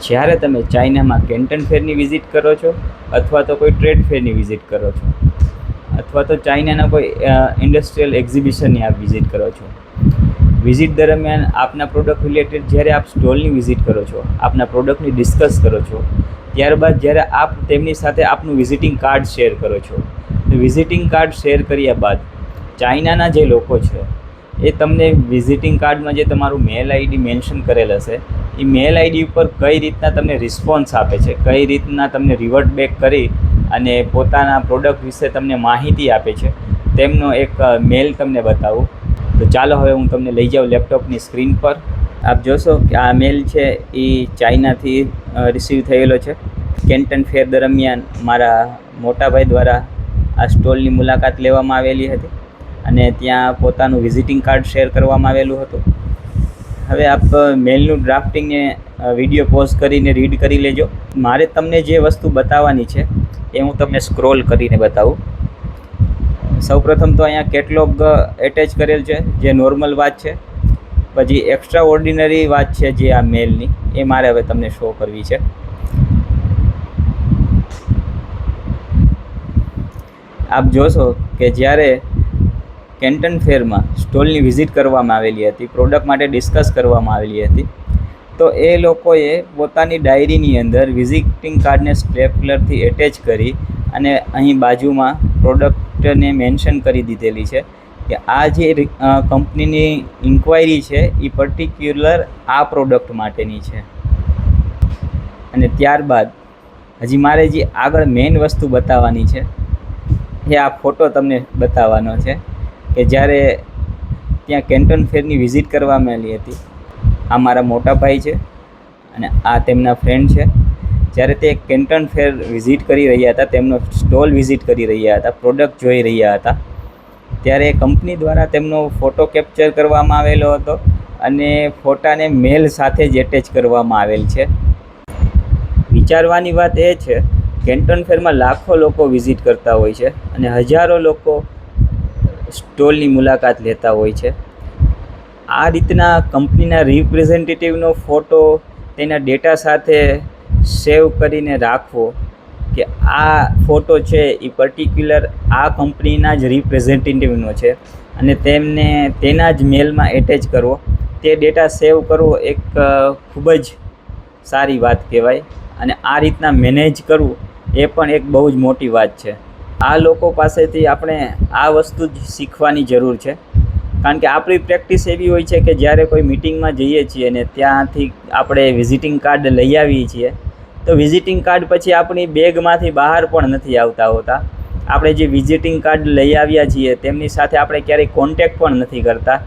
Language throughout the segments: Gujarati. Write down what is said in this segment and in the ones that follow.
જ્યારે તમે ચાઇનામાં કેન્ટન ફેરની વિઝિટ કરો છો અથવા તો કોઈ ટ્રેડ ફેરની વિઝિટ કરો છો અથવા તો ચાઇનાના કોઈ ઇન્ડસ્ટ્રીયલ એક્ઝિબિશનની આપ વિઝિટ કરો છો, વિઝિટ દરમિયાન આપના પ્રોડક્ટ રિલેટેડ જ્યારે આપ સ્ટોલની વિઝિટ કરો છો, આપના પ્રોડક્ટની ડિસ્કસ કરો છો, ત્યારબાદ જ્યારે આપ તેમની સાથે આપનું વિઝિટિંગ કાર્ડ શેર કરો છો, તો વિઝિટિંગ કાર્ડ શેર કર્યા બાદ ચાઇનાના જે લોકો છે એ તમને વિઝિટિંગ કાર્ડમાં જે તમારું મેલ આઈડી મેન્શન કરેલ હશે એ મેલ આઈડી ઉપર કઈ રીતના તમને રિસ્પોન્સ આપે છે, કઈ રીતના તમને રિવર્ટ બેક કરી અને પોતાના પ્રોડક્ટ વિશે તમને માહિતી આપે છે, તેમનો એક મેલ તમને બતાવું. તો ચાલો હવે હું તમને લઈ જાઉં લેપટોપની સ્ક્રીન પર. આપ જોશો કે આ મેલ છે એ ચાઇનાથી રિસીવ થયેલો છે. કેન્ટન ફેર દરમિયાન મારા મોટાભાઈ દ્વારા આ સ્ટોલની મુલાકાત લેવામાં આવેલી હતી અને ત્યાં પોતાનું વિઝિટિંગ કાર્ડ શેર કરવામાં આવેલું હતું. હવે આપ મેલનું ડ્રાફ્ટિંગને વિડીયો પોઝ કરીને રીડ કરી લેજો. મારે તમને જે વસ્તુ બતાવવાની છે એ હું તમને સ્ક્રોલ કરીને બતાવું. સૌપ્રથમ તો અહીંયા કેટલોગ એટેચ કરેલ છે જે નોર્મલ વાત છે. પછી એક્સ્ટ્રા ઓર્ડિનરી વાત છે જે આ મેલની એ મારે હવે તમને શો કરવી છે. આપ જોશો કે જ્યારે કેન્ટન ફેરમાં સ્ટોલની વિઝિટ કરવામાં આવેલી હતી, પ્રોડક્ટ માટે ડિસ્કસ કરવામાં આવેલી હતી, તો એ લોકોએ પોતાની ડાયરીની અંદર વિઝિટિંગ કાર્ડને સ્ટેપલરથી એટેચ કરી અને અહીં બાજુમાં પ્રોડક્ટને મેન્શન કરી દીધેલી છે કે આ જે કંપનીની ઇન્ક્વાયરી છે એ પર્ટિક્યુલર આ પ્રોડક્ટ માટેની છે. અને ત્યારબાદ હજી મારે જે આગળ મેઇન વસ્તુ બતાવવાની છે એ આ ફોટો તમને બતાવવાનો છે કે જ્યારે ત્યાં કેન્ટન ફેરની વિઝિટ કરવામાં આવેલી હતી. આ મારા મોટા ભાઈ છે અને આ તેમના ફ્રેન્ડ છે. જ્યારે તે કેન્ટન ફેર વિઝિટ કરી રહ્યા હતા, તેમનો સ્ટોલ વિઝિટ કરી રહ્યા હતા, પ્રોડક્ટ જોઈ રહ્યા હતા, ત્યારે કંપની દ્વારા તેમનો ફોટો કેપ્ચર કરવામાં આવેલો હતો અને ફોટાને મેલ સાથે જ એટેચ કરવામાં આવેલ છે. વિચારવાની વાત એ છે કેન્ટન ફેરમાં લાખો લોકો વિઝિટ કરતા હોય છે અને હજારો લોકો સ્ટોલની મુલાકાત લેતા હોય છે. આ રીતના કંપનીના રિપ્રેઝેન્ટેટિવનો ફોટો તેના ડેટા સાથે સેવ કરીને રાખવો કે આ ફોટો છે એ પર્ટિક્યુલર આ કંપનીના જ રિપ્રેઝેન્ટેટિવનો છે અને તેમને તેના જ મેલમાં એટેચ કરવો, તે ડેટા સેવ કરવો એક ખૂબ જ સારી વાત કહેવાય. અને આ રીતના મેનેજ કરવું એ પણ એક બહુ જ મોટી વાત છે. આ લોકો પાસેથી આપણે આ વસ્તુ જ શીખવાની જરૂર છે. કારણ કે આપણી પ્રેક્ટિસ એવી હોય છે કે જ્યારે કોઈ મિટિંગમાં જઈએ છીએ અને ત્યાંથી આપણે વિઝિટિંગ કાર્ડ લઈ આવીએ છીએ તો વિઝિટિંગ કાર્ડ પછી આપણી બેગમાંથી બહાર પણ નથી આવતા હોતા. આપણે જે વિઝિટિંગ કાર્ડ લઈ આવ્યા છીએ તેમની સાથે આપણે ક્યારેય કોન્ટેક્ટ પણ નથી કરતા,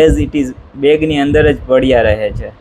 એઝ ઇટ ઇઝ બેગની અંદર જ પડ્યા રહે છે.